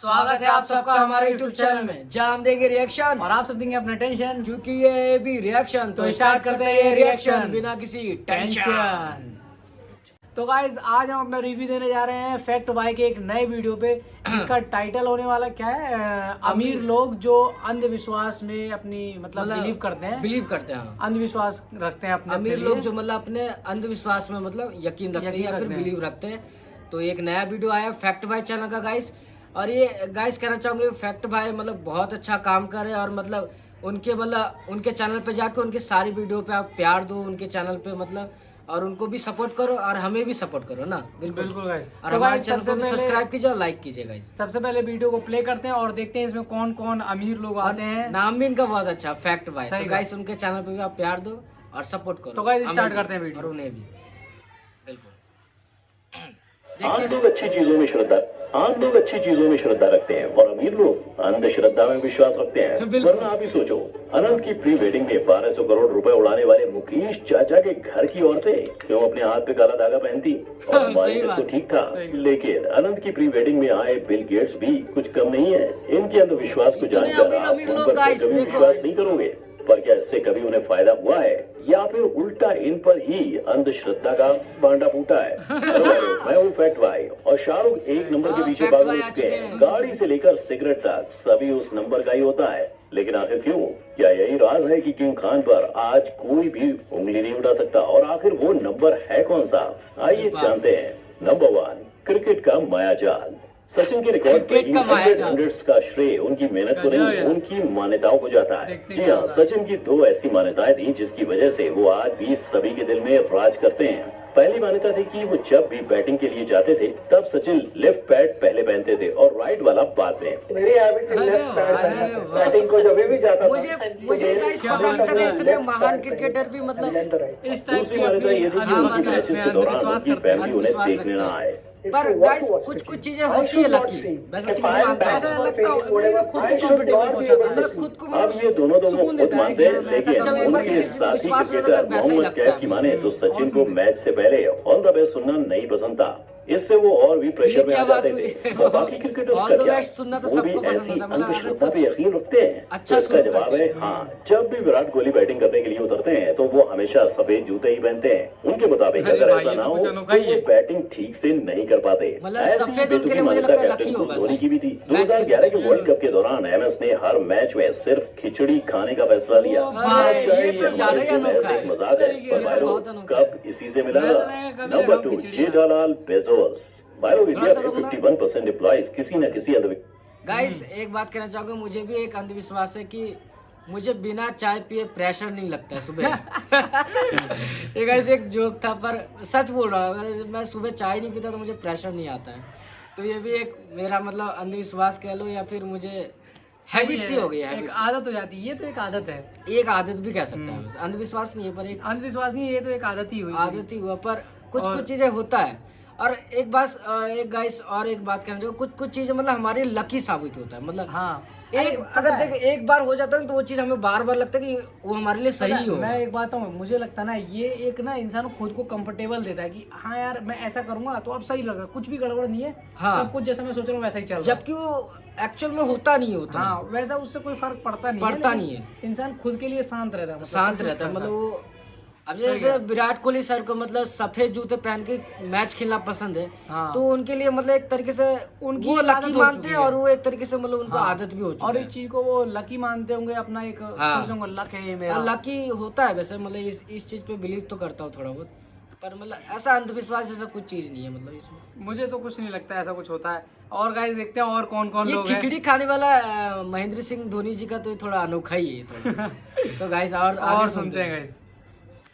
स्वागत है आप सबका हमारे यूट्यूब चैनल में, जहाँ हम देंगे रिएक्शन और आप सब देंगे अपना टेंशन, क्योंकि ये भी रिएक्शन। तो स्टार्ट करते हैं ये रिएक्शन बिना किसी टेंशन। तो गाइज आज हम अपना रिव्यू देने जा रहे हैं फैक्ट भाई के एक नए वीडियो पे, जिसका टाइटल होने वाला क्या है, अमीर लोग जो अंधविश्वास में अपनी मतलब बिलीव करते हैं अंधविश्वास रखते हैं अपने अमीर लोग जो मतलब अपने अंधविश्वास में मतलब यकीन रखते हैं या फिर बिलीव रखते हैं। तो एक नया वीडियो आया फैक्ट भाई चैनल का गाइस, और ये गाइस कहना चाहूंगे फैक्ट भाई मतलब बहुत अच्छा काम कर रहे हैं, और मतलब उनके चैनल पे जाके उनके सारी वीडियो पे आप प्यार दो उनके चैनल पे मतलब, और उनको भी सपोर्ट करो और हमें भी सपोर्ट करो ना। बिल्कुल गाइस। और तो हमारे चैनल को भी सब्सक्राइब कीजिए और लाइक कीजिए गाइस। सबसे पहले वीडियो को प्ले करते हैं और देखते हैं इसमें कौन कौन अमीर लोग आते हैं। नाम भी इनका बहुत अच्छा फैक्ट भाई। तो गाइस उनके चैनल पे भी आप प्यार दो और सपोर्ट करो। तो गाइस स्टार्ट करते हैं वीडियो। और उन्हें भी बिल्कुल। आम लोग अच्छी चीजों में श्रद्धा रखते हैं और अमीर लोग अंधश्रद्धा में विश्वास रखते हैं। वरना आप ही सोचो, अनंत की प्री वेडिंग में 1200 करोड़ रुपए उड़ाने वाले मुकेश चाचा के घर की औरतें क्यों अपने हाथ पे काला धागा पहनती? और हमारी तो ठीक था, लेकिन अनंत की प्री वेडिंग में आए बिल गेट्स भी कुछ कम नहीं है। इनके अंधविश्वास को जानकर आप उन पर कभी विश्वास नहीं करोगे, पर क्या इससे कभी उन्हें फायदा हुआ है या फिर उल्टा इन पर ही अंधश्रद्धा का भांडा फूटा है? मैं हूँ फैक्ट भाई और शाहरुख एक नंबर के पीछे भाग चुके हैं। गाड़ी से लेकर सिगरेट तक सभी उस नंबर का ही होता है, लेकिन आखिर क्यों? क्या यही राज है कि किंग खान पर आज कोई भी उंगली नहीं उठा सकता? और आखिर वो नंबर है कौन सा? आइए जानते हैं। नंबर 1, क्रिकेट का मायाजाल। सचिन के रिकॉर्ड ब्रेकिंग 100 का श्रेय उनकी मेहनत को नहीं, उनकी मान्यताओं को जाता है। जी हाँ, सचिन की 2 ऐसी मान्यताएं थी जिसकी वजह से वो आज भी सभी के दिल में राज करते हैं। पहली मान्यता थी कि वो जब भी बैटिंग के लिए जाते थे तब सचिन लेफ्ट पैड पहले पहनते थे और राइट वाला बाद में। मेरी हैबिट थी लेफ्ट पैड पहनना, बैटिंग को जब भी जाता था। मुझे गाइस पता नहीं था कि इतने महान क्रिकेटर भी मतलब इस टाइप दूसरी मान्यता ये थी कि उनकी मैचेस के दौरान उनकी फैमिली उन्हें देखने न आए। पर गाइस कुछ चीजें होती है लकी, वैसे तो ऐसा लगता है खुद को कंफर्टेबल पहुंचाता है, मतलब खुद को अब ये दोनों खुद मानते हैं, लेकिन उनके साथी क्रिकेटर मोहम्मद कैफ की माने तो सचिन को मैच से पहले ऑल द बेस्ट सुनना नहीं पसंद था। इससे वो और भी प्रेशर में आ जाते थे। और बाकी क्रिकेटर्स का क्या, वो भी ऐसी अंधश्रद्धा पे यकीन रखते हैं? अच्छा, इसका जवाब है हाँ। जब भी विराट कोहली बैटिंग करने के लिए उतरते हैं तो वो हमेशा सफेद जूते ही पहनते हैं। उनके मुताबिक अगर ऐसा ना हो तो वो बैटिंग ठीक से नहीं कर पाते। ऐसी बेतुकी मान्यता कैप्टन धोनी की भी थी। 2011 के वर्ल्ड कप के दौरान एमएस ने हर मैच में सिर्फ खिचड़ी खाने का फैसला लिया। मजाक है, पर कब इसी से मिला। Number 2, Jethalal Bezos. Bio India में 51% एम्प्लॉइज किसी न किसी गाइस एक बात कहना चाहूंगा, मुझे भी एक अंधविश्वास है कि मुझे बिना चाय पिए प्रेशर नहीं लगता है सुबह। ये गाइस एक जोक था, पर सच बोल रहा हूँ, अगर मैं सुबह चाय नहीं पीता तो मुझे प्रेशर नहीं आता है। तो ये भी एक मेरा मतलब अंधविश्वास कह लो या फिर मुझे हैबिट सी हो गई है, एक आदत हो जाती है। ये तो एक आदत है, एक आदत भी कह सकते हैं। अंधविश्वास नहीं है, पर एक अंधविश्वास नहीं है, ये तो एक आदत ही हुई, आदत ही हुआ। पर कुछ चीजें होता है। और एक गाइस और एक बात कहना चाहिए, कुछ चीजें मतलब हमारे लकी साबित होता है। मतलब हाँ, अगर देख एक बार हो जाता है तो वो चीज हमें बार बार लगता है कि वो हमारे लिए सही हो। मैं एक बात हूँ, मुझे लगता है ना ये एक ना इंसान खुद को कंफर्टेबल देता है कि हाँ यार मैं ऐसा करूंगा तो अब सही लग रहा है, कुछ भी गड़बड़ नहीं है। हाँ, सब कुछ जैसा मैं सोच रहा हूँ वैसा ही चल रहा है, जबकि वो एक्चुअल में होता नहीं होता। हाँ, वैसा उससे कोई फर्क पड़ता नहीं है। इंसान खुद के लिए शांत रहता है, शांत रहता है। मतलब वो अब जैसे विराट कोहली सर को मतलब सफेद जूते पहन के मैच खेलना पसंद है। हाँ, तो उनके लिए मतलब एक तरीके से उनको लकी मानते हैं, और वो एक तरीके से मतलब उनको आदत भी हो चुकी है। और इस चीज को वो लकी मानते होंगे, अपना एक लक है ये मेरा। लकी होता है वैसे, मतलब इस चीज पे बिलीव तो करता हूँ थोड़ा बहुत, पर मतलब ऐसा अंधविश्वास जैसा कुछ चीज नहीं है मतलब इसमें। मुझे तो कुछ नहीं लगता ऐसा कुछ होता है। और गाइस देखते हैं और कौन कौन लोग हैं। खिचड़ी खाने वाला महेंद्र सिंह धोनी जी का तो थोड़ा अनोखा ही है थोड़ा। तो गाइस और सुनते हैं गाइस।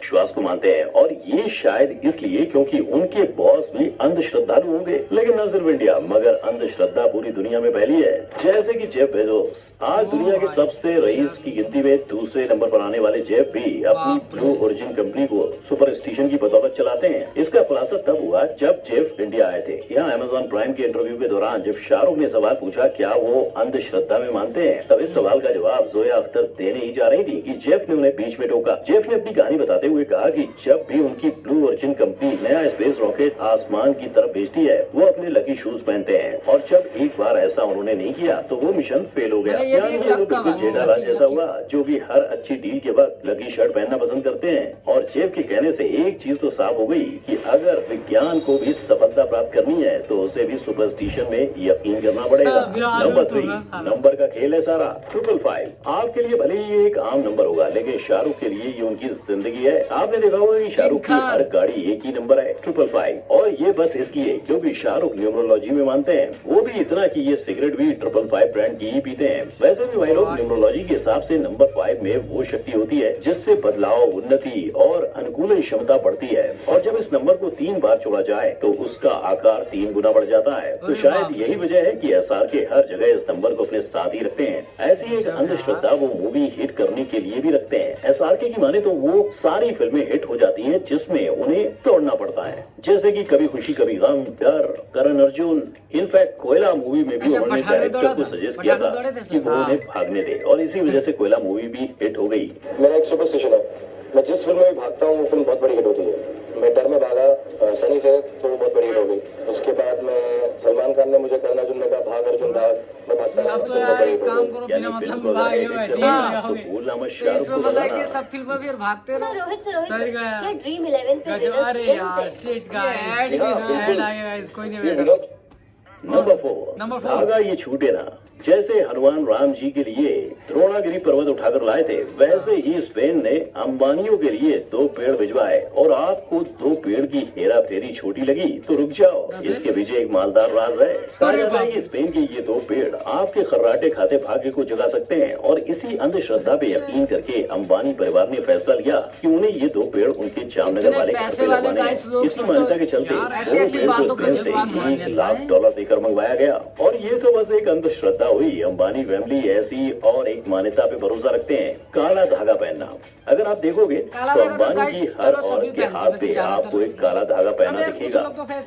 विश्वास को मानते हैं, और ये शायद इसलिए क्योंकि उनके बॉस भी अंधश्रद्धालु होंगे। लेकिन न सिर्फ इंडिया मगर अंधश्रद्धा पूरी दुनिया में फैली है। जैसे कि जेफ बेजोस, आज दुनिया के सबसे रईस की गिनती में दूसरे नंबर पर आने वाले जेफ भी अपनी ब्लू ओरिजिन कंपनी को सुपरस्टिशन की बदौलत चलाते हैं। इसका खुलासा तब हुआ जब जेफ इंडिया आए थे। यहाँ अमेजॉन प्राइम के इंटरव्यू के दौरान जब शाहरुख ने सवाल पूछा क्या वो अंधश्रद्धा में मानते हैं, तब इस सवाल का जवाब जोया अख्तर देने ही जा रही थी कि जेफ ने उन्हें बीच में टोका। जेफ ने अपनी कहानी बताते हुए कहा कि जब भी उनकी ब्लू ओरिजिन कंपनी नया स्पेस रॉकेट आसमान की तरफ भेजती है वो अपने लकी शूज पहनते हैं, और जब एक बार ऐसा उन्होंने नहीं किया तो वो मिशन फेल हो गया। मतलब ये भी एक लक का बात है, जेठालाल जैसा हुआ जो भी हर अच्छी डील के वक्त लकी शर्ट पहनना पसंद करते हैं। और जेफ के कहने से एक चीज तो साफ हो गई कि अगर विज्ञान को भी सफलता प्राप्त करनी है तो उसे भी सुपरस्टिशन में यकीन करना पड़ेगा। नंबर 3, नंबर का खेल है सारा। 555 आपके लिए भले ही ये एक आम नंबर होगा, लेकिन शाहरुख के लिए ये उनकी जिंदगी है। आपने देखा होगा कि शाहरुख की हर गाड़ी एक ही नंबर है, 555, और ये बस इसकी है क्योंकि शाहरुख न्यूमरोलॉजी में मानते हैं, वो भी इतना कि ये सिगरेट भी 555 ब्रांड की ही पीते हैं। वैसे भी भाई लोग न्यूमरोलॉजी के हिसाब से नंबर 5 में वो शक्ति होती है जिससे बदलाव, उन्नति और अनुकूलन क्षमता बढ़ती है, और जब इस नंबर को 3 बार जोड़ा जाए तो उसका आकार 3 गुना बढ़ जाता है। तो शायद यही वजह है कि एसआर के हर जगह इस नंबर को अपने साथ ही रखते हैं। ऐसी एक अंधश्रद्धा वो मूवी हिट करने के लिए भी रखते हैं। एसआर के की माने तो वो सारी फिल्में हिट हो जाती हैं जिसमें उन्हें तोड़ना पड़ता है, जैसे कि कभी खुशी कभी गम, डर, करण अर्जुन। इनफैक्ट कोयला मूवी में भी उन्होंने डायरेक्टर को सजेस्ट किया था कि वो उन्हें भागने दे, और इसी वजह से कोयला मूवी भी हिट हो गई। मेरा एक सुपरस्टिशन है, मैं जिस फिल्म में भागता हूँ वो फिल्म बहुत बड़ी हिट होती है। मैं डर में भागा सनी से, तो वो बहुत बड़ी हिट हो गई। उसके बाद में सलमान खान ने मुझे करण अर्जुन ने कहा भाग अर्जुन भाग, मैं भागता हूँ, तो यार एक काम करो, बिना मतलब भागे हो ऐसे ही भागोगे। बोलना मत, तो इसमें मतलब है कि सब फिल्मों में भागते रहो। सही कहा। क्या ड्रीम 11 पे गजब। अरे यार शिट गाइस, ऐड आएगा गाइस, कोई नहीं वेट। नंबर 4, धागा ये छूटे ना। जैसे हनुमान राम जी के लिए द्रोणागिरी पर्वत उठाकर लाए थे, वैसे ही स्पेन ने अंबानियों के लिए 2 पेड़ भिजवाए। और आपको 2 पेड़ की हेरा फेरी छोटी लगी तो रुक जाओ, इसके पीछे एक मालदार राज है। कहा जाता है कि स्पेन के ये 2 पेड़ आपके खर्राटे खाते भाग्य को जगा सकते हैं, और इसी अंधश्रद्धा पे यकीन करके अंबानी परिवार ने फैसला लिया कि उन्हें ये 2 पेड़ उनके जामनगर वाले घर पे लगवाने हैं। इसी मान्यता के चलते $1 देकर मंगवाया गया। और ये तो बस एक अंधश्रद्धा हुई। अंबानी फैमिली ऐसी और एक मान्यता पे भरोसा रखते हैं, काला धागा पहनना। अगर आप देखोगे तो अंबानी की हर औरत के हाथ पे आपको एक काला धागा पहना दिखेगा।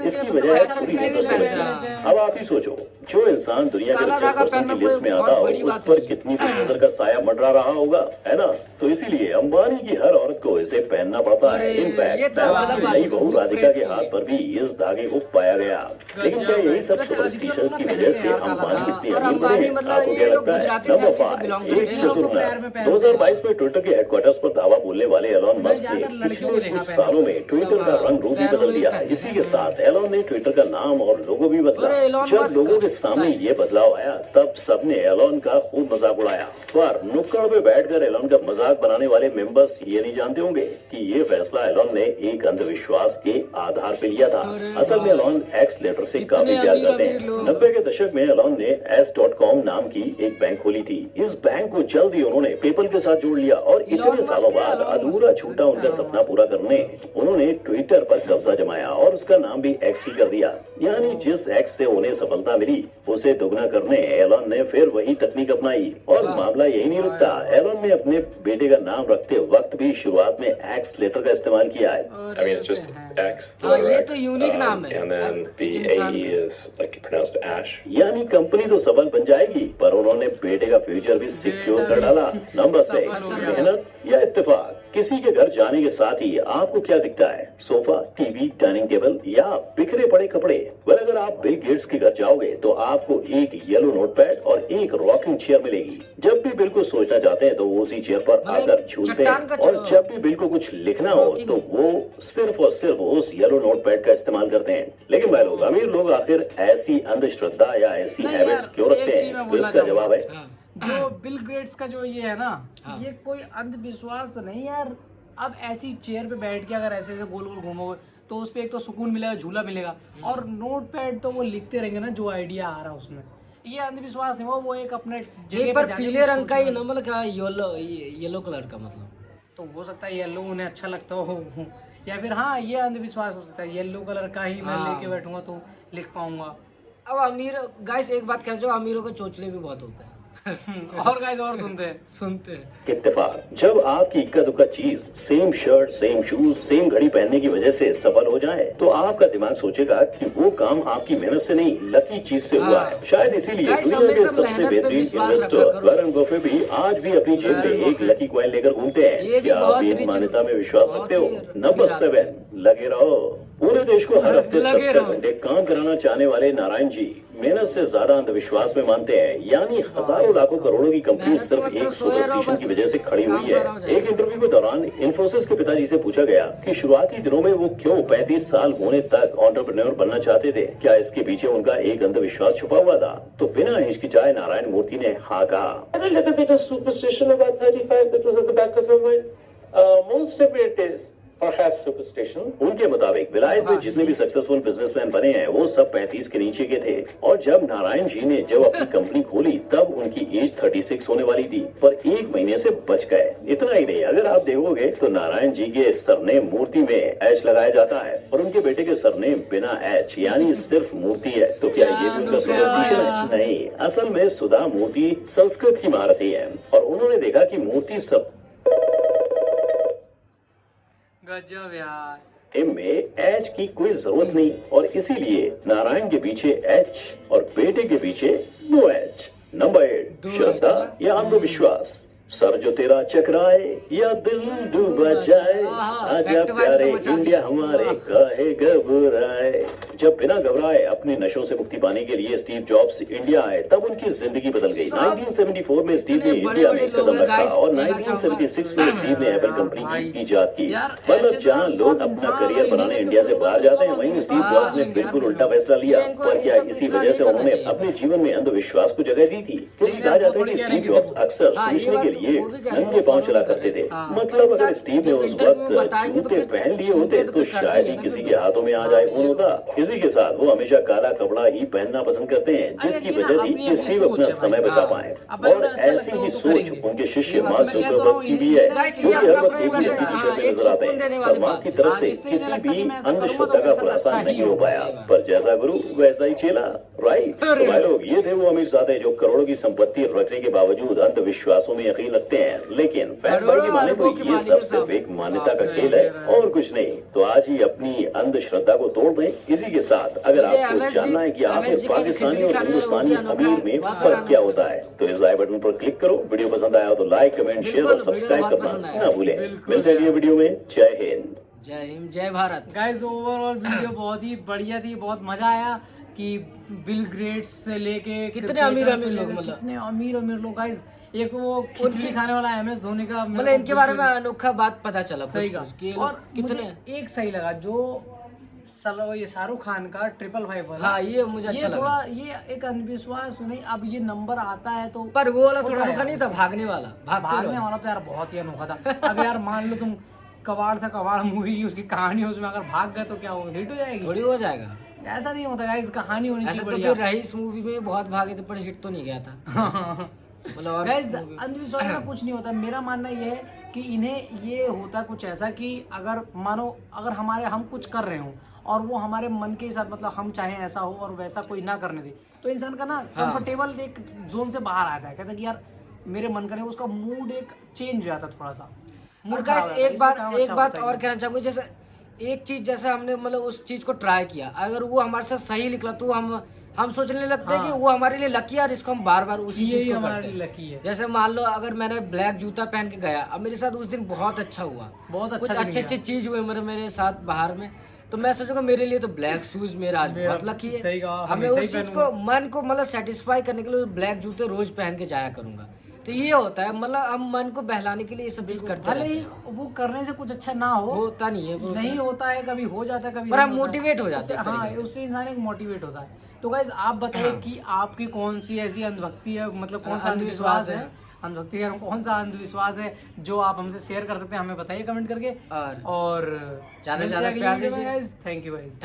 इसकी वजह है पूरी नजर समझना। अब आप ही सोचो, जो इंसान दुनिया के रिचेस्ट पर्सन की लिस्ट में आता हो उस पर कितनी नजर का साया मंडरा रहा होगा, है ना? तो इसीलिए अंबानी की हर औरत को इसे पहनना पड़ता है। इनफैक्ट नई बहू राधिका के हाथ पर भी इस धागे को पाया गया। लेकिन क्या यही सब सुपरस्टिशंस की वजह से अंबानी इतने अमीर बने? आपको क्या लगता है? नंबर 5, एक चतुर्थ 2022 में ट्विटर के हेडक्वार्टर्स पर दावा बोलने वाले एलॉन मस्क ने पिछले कुछ सालों में ट्विटर का रंग रूप भी बदल दिया है। इसी के साथ एलॉन ने ट्विटर का नाम और लोगो भी बदला। जब लोगों के सामने ये बदलाव आया तब सबने एलॉन का खूब मजाक उड़ाया, पर नुक्कड़ पे बैठकर एलॉन का मजाक बनाने वाले मेंबर्स ये नहीं जानते होंगे कि ये फैसला एलॉन ने एक अंधविश्वास के आधार पे लिया था। असल में एलॉन एक्स लेटर से काफी प्यार करते हैं। 90 के दशक में एलॉन ने S.com नाम की एक बैंक खोली थी। इस बैंक को जल्द ही उन्होंने पेपल के साथ जोड़ लिया, और इतने सालों बाद अधूरा छूटा उनका सपना पूरा करने उन्होंने ट्विटर पर कब्जा जमाया और उसका नाम भी एक्स ही कर दिया। यानी जिस एक्स से उन्हें सफलता मिली उसे दुगना करने एलॉन ने फिर वही तकनीक अपनाई। और मामला यही नहीं रुकता, एलॉन ने अपने बेटे का नाम रखते वक्त भी शुरुआत में एक्स लेटर का इस्तेमाल किया है। I mean, it's just X. हाँ, ये तो यूनिक नाम है। And then the AE is like pronounced Ash. यानी कंपनी तो सबल बन जाएगी, पर उन्होंने बेटे का फ्यूचर भी सिक्योर कर डाला। नंबर 6, मेहनत या इत्तेफाक। किसी के घर जाने के साथ ही आपको क्या दिखता है? सोफा, टीवी, डाइनिंग टेबल या बिखरे पड़े कपड़े? अगर आप बिल गेट्स के घर जाओगे तो आपको एक येलो नोटपैड और एक रॉकिंग चेयर मिलेगी। जब भी बिल को सोचना चाहते हैं तो वो उसी चेयर पर आकर झूलते हैं, और जब भी बिल को कुछ लिखना हो तो वो सिर्फ और सिर्फ उस येलो नोटपैड का इस्तेमाल करते हैं। लेकिन भाई लोग, अमीर लोग आखिर ऐसी अंधश्रद्धा या ऐसी हैबिट्स क्यों रखते हैं? तो इसका जवाब है जो बिल गेट्स का जो ये है ना, ये कोई अंधविश्वास नहीं यार। अब ऐसी चेयर पे बैठ के अगर ऐसे गोल गोल घूमोगे तो उस पे एक तो सुकून मिलेगा, झूला मिलेगा, और नोटपैड तो वो लिखते रहेंगे ना जो आइडिया आ रहा है उसमें। ये अंधविश्वास नहीं, वो एक अपने जगह पर पीले रंग का ही ना, मतलब क्या येलो कलर का, मतलब तो हो सकता है येलो उन्हें अच्छा लगता हो, या फिर हाँ ये अंधविश्वास हो सकता है येलो कलर का ही मैं लेके बैठूंगा तो लिख पाऊंगा। अब अमीर गाइस एक बात कह, जो अमीरों के चोचले भी बहुत होते हैं। और गाइस और सुनते हैं इत्तेफाक, जब आपकी इक्का दुक्का चीज same shirt, same shoes, same घड़ी पहनने की वजह से सफल हो जाए तो आपका दिमाग सोचेगा कि वो काम आपकी मेहनत से नहीं, लकी चीज से हुआ है। शायद इसीलिए Guys, दुनिया के हमेशा सबसे मेहनत पे बेहतरीन विश्वास इन्वेस्टर रखा करो। वॉरेन बफेट भी आज भी अपनी जेब में एक लकी कॉइन लेकर घूमते ये हैं। भी क्या आप बहुत भी रिच- इन मान्यता में विश्वास बहुत रखते हो? ही नंबर रिच 7, लगे रहो। पूरे देश को हर हफ्ते लगे 70 रहो। घंटे काम कराना चाहने वाले नारायण जी मेहनत से ज्यादा अंधविश्वास में मानते हैं। यानी हजारों लाखों करोड़ों की कंपनी मेहनत सिर्फ मत एक करो, सोए रहो सुपरस्टिशन बस। की वजह से खड़ी काम हुई है। सारा हो जाएगा। एक इंटरव्यू के दौरान इन्फोसिस के पिताजी से पूछा गया कि शुरुआती दिनों में वो क्यों 35 साल होने तक एंटरप्रेन्योर बनना चाहते थे, क्या इसके पीछे उनका एक अंधविश्वास छुपा हुआ था? तो बिना हिचकिचाए नारायण मूर्ति ने हाँ कहा। And a little bit of superstition about 35 that was at the back of your mind. Most of it is perhaps superstition. उनके मुताबिक विलायत में जितने भी सक्सेसफुल बिजनेसमैन बने हैं वो सब 35 के नीचे के थे, और जब नारायण जी ने जब अपनी कंपनी खोली तब उनकी एज 36 होने वाली थी, पर एक महीने से बच गए। इतना ही नहीं, अगर आप देखोगे तो नारायण जी के सरनेम मूर्ति में एच लगाया जाता है और उनके बेटे के सरनेम बिना एच यानी सिर्फ मूर्ति है। तो क्या ये भी उनका सुपरस्टिशन है? नहीं, असल में सुधा मूर्ति संस्कृत की महारथी है और उन्होंने देखा कि मूर्ति सब गजब यार। में एच की कोई जरूरत नहीं और इसीलिए नारायण के पीछे एच और बेटे के पीछे नो एच। नंबर 8, श्रद्धा या अंधविश्वास। सर जो तेरा चकराए या दिल डूबा जाए, आजा प्यारे इंडिया हमारे काहे घबराए। जब बिना घबराए अपने नशों से मुक्ति पाने के लिए स्टीव जॉब्स इंडिया आए तब उनकी जिंदगी बदल गई। 1974 में स्टीव ने इंडिया में कदम रखा और 1976 में स्टीव ने एप्पल कंपनी की इजाद की। मतलब जहां लोग अपना करियर बनाने इंडिया से बाहर जाते हैं वहीं स्टीव जॉब्स ने बिल्कुल उल्टा फैसला लिया। पर क्या इसी वजह से उन्होंने अपने जीवन में अंधविश्वास को जगह दी थी? क्योंकि कहा जाता है कि स्टीव जॉब्स अक्सर सोचने के लिए नंगे पांव चला करते थे। मतलब अगर स्टीव ने उस वक्त जूते पहन लिए होते तो शायद ही किसी के हाथों में आ जाए फोन होता। इसी के साथ वो हमेशा काला कपड़ा ही पहनना पसंद करते हैं, जिसकी वजह थी कि स्टीव अपना समय बचा पाए। और ऐसी ही सोच उनके शिष्य मार्क जुकरबर्ग की भी है, जो हर वक्त एक ही विषय पे नजर आते हैं। पर माँ की तरफ से किसी भी अंधश्रद्धा का खुलासा नहीं हो पाया, पर जैसा गुरु वैसा ही चेला, राइट? तो भाई लोग, ये थे वो अमीरजादे जो करोड़ों की संपत्ति रखने के बावजूद अंधविश्वासों में यकीन रखते हैं। लेकिन फैक्ट भाई की माने तो ये सब सिर्फ एक मान्यता का खेल है और कुछ नहीं। तो आज ही अपनी अंधश्रद्धा को तोड़ दें। इसी के साथ अगर आपको जानना है कि आपने पाकिस्तानी और हिंदुस्तानी अमीर में फर्क क्या होता है तो इस आई बटन पर क्लिक करो। वीडियो पसंद आया हो तो लाइक, कमेंट, शेयर और सब्सक्राइब करना ना भूलें। मिलते हैं अगली वीडियो में। जय हिंद, जय हिंद, जय भारत। गाइस ओवरऑल वीडियो बहुत ही बढ़िया थी, बहुत मजा आया कि बिल गेट्स से लेके कितने अमीर लोग, मतलब कितने अमीर लोग। गाइस एक वो खिचड़ी खाने वाला MS धोनी का मतलब इनके बारे में अनोखा बात पता चला। सही कहा। और कितने मुझे एक सही लगा जो ये शाहरुख खान का 555 वाला। हाँ, ये मुझे अच्छा लगा। थोड़ा ये एक अंधविश्वास नहीं, अब ये नंबर आता है तो पर वो वाला थोड़ा अनोखा नहीं था, भागने वाला तो यार बहुत ही अनोखा था। अब यार मान लो तुम कबाड़ से कबाड़ मूवी की उसकी कहानी उसमें अगर भाग गए तो क्या वो हिट हो जाएगी? थोड़ी हो जाएगा, ऐसा नहीं होता गाइस, कहानी होनी चाहिए तो फिर रईस मूवी में बहुत भागे थे पर हिट तो नहीं गया था। मतलब गाइस अंधविश्वास का कुछ नहीं होता। मेरा मानना ये है कि इन्हें ये होता कुछ ऐसा कि अगर मानो अगर हम कुछ कर रहे हो और वो हमारे मन के साथ मतलब हम चाहे ऐसा हो और वैसा कोई ना करने दे तो इंसान का ना कंफर्टेबल एक जोन से बाहर आता है। कहता है कि यार मेरे मन करे, उसका मूड एक चेंज हो जाता थोड़ा सा। एक बात और कहना चाहूंगा, जैसे एक चीज जैसे हमने मतलब उस चीज को ट्राई किया, अगर वो हमारे साथ सही निकला तो हम सोचने लगते हैं कि वो हमारे लिए लकी है और इसको हम बार बार उसी चीज को करते हैं। जैसे मान लो अगर मैंने ब्लैक जूता पहन के गया, अब मेरे साथ उस दिन बहुत अच्छा हुआ, बहुत कुछ अच्छे चीज हुए मेरे साथ बाहर में, तो मैं सोचूंगा मेरे लिए तो ब्लैक शूज मेरा आज बहुत लकी है। हमें उस चीज को मन को मतलब सेटिस्फाई करने के लिए ब्लैक जूते रोज पहन के जाया करूंगा। तो ये होता है, मतलब हम मन को बहलाने के लिए ये सब चीज करते हैं। वो करने से कुछ अच्छा ना होता नहीं है, नहीं होता है, कभी हो जाता है, कभी पर हम मोटिवेट हो जाते हैं। हाँ, उससे इंसान एक मोटिवेट होता है। तो गाइस आप बताइए कि आपकी कौन सी ऐसी अंधभक्ति है, मतलब कौन सा अंधविश्वास है, कौन सा अंधविश्वास है जो आप हमसे शेयर कर सकते हैं, हमें बताइए कमेंट करके। और ज्यादा से ज्यादा प्यार दीजिए। Thank you guys.